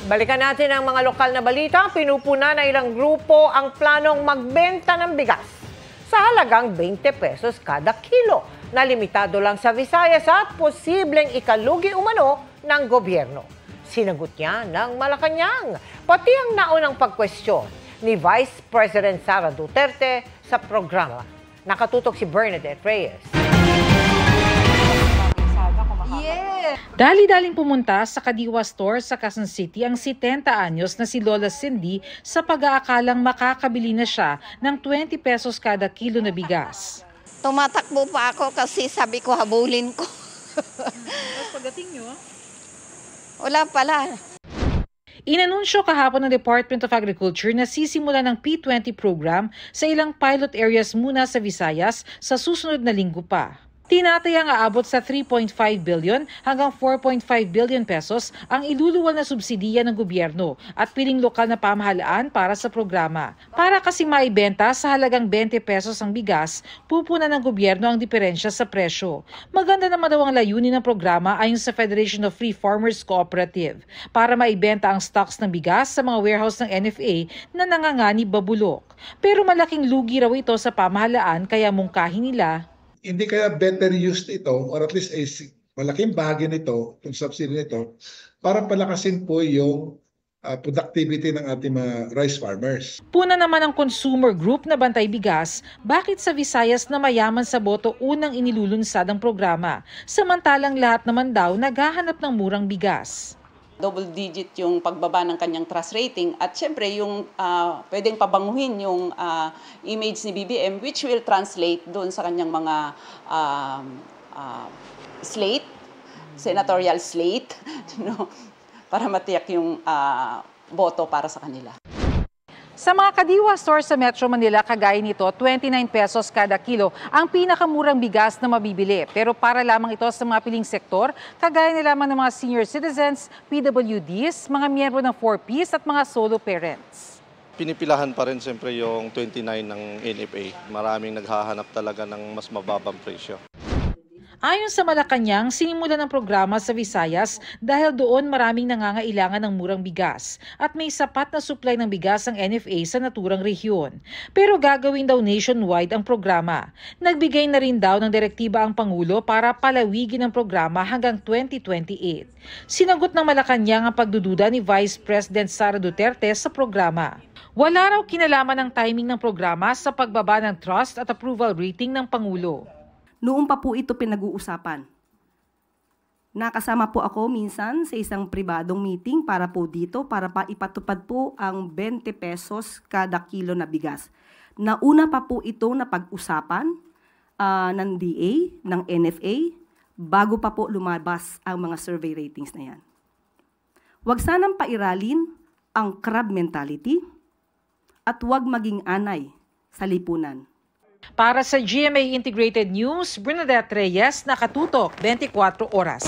Balikan natin ang mga lokal na balita. Pinupuna na ilang grupo ang planong magbenta ng bigas sa halagang 20 pesos kada kilo na limitado lang sa Visayas at posibleng ikalugi umano ng gobyerno. Sinagot niya ng Malacanang, pati ang naunang pagkwestiyon ni Vice President Sara Duterte sa programa. Nakatutok si Bernadette Reyes. Dali-daling pumunta sa Kadiwa Store sa Quezon City ang 70 anyos na si Lola Cindy sa pag-aakalang makakabili na siya ng 20 pesos kada kilo na bigas. Tumatakbo pa ako kasi sabi ko habulin ko. Pagdating nyo? Wala pala. Inanunsyo kahapon ng Department of Agriculture na sisimula ng P20 program sa ilang pilot areas muna sa Visayas sa susunod na linggo pa. Tinatayang aabot sa 3.5 billion hanggang 4.5 billion pesos ang iluluwal na subsidiya ng gobyerno at piling lokal na pamahalaan para sa programa. Para kasi maibenta sa halagang 20 pesos ang bigas, pupunan ng gobyerno ang diferensya sa presyo. Maganda naman daw ang layunin ng programa ayon sa Federation of Free Farmers Cooperative para maibenta ang stocks ng bigas sa mga warehouse ng NFA na nanganganib babulok. Pero malaking lugi raw ito sa pamahalaan kaya mungkahin nila. Hindi kaya better used ito or at least malaking bahagi nito, itong subsidy nito, para palakasin po yung productivity ng ating mga rice farmers. Puna naman ang consumer group na Bantay Bigas, bakit sa Visayas na mayaman sa boto unang inilulunsad ang programa, samantalang lahat naman daw naghahanap ng murang bigas. Double digit yung pagbaba ng kanyang trust rating at syempre yung pwedeng pabanguhin yung image ni BBM which will translate doon sa kanyang mga slate, senatorial slate, para matiyak yung boto para sa kanila. Sa mga Kadiwa Store sa Metro Manila, kagaya nito, 29 pesos kada kilo ang pinakamurang bigas na mabibili. Pero para lamang ito sa mga piling sektor, kagaya na lamang ng mga senior citizens, PWDs, mga miyembro ng 4Ps at mga solo parents. Pinipilahan pa rin siyempre yung 29 ng NFA. Maraming naghahanap talaga ng mas mababang presyo. Ayon sa Malacanang, sinimulan ng programa sa Visayas dahil doon maraming nangangailangan ng murang bigas at may sapat na supply ng bigas ang NFA sa naturang rehiyon. Pero gagawin daw nationwide ang programa. Nagbigay na rin daw ng direktiba ang Pangulo para palawigin ang programa hanggang 2028. Sinagot ng Malacanang ang pagdududa ni Vice President Sara Duterte sa programa. Wala raw kinalaman ng timing ng programa sa pagbaba ng trust at approval rating ng Pangulo. Noon pa po ito pinag-uusapan. Nakasama po ako minsan sa isang pribadong meeting para po dito, para ipatupad po ang 20 pesos kada kilo na bigas. Nauna pa po ito na pag-usapan ng DA, ng NFA, bago pa po lumabas ang mga survey ratings na yan. Huwag sanang pairalin ang crab mentality at huwag maging anay sa lipunan. Para sa GMA Integrated News, Bernadette Reyes, nakatutok 24 oras.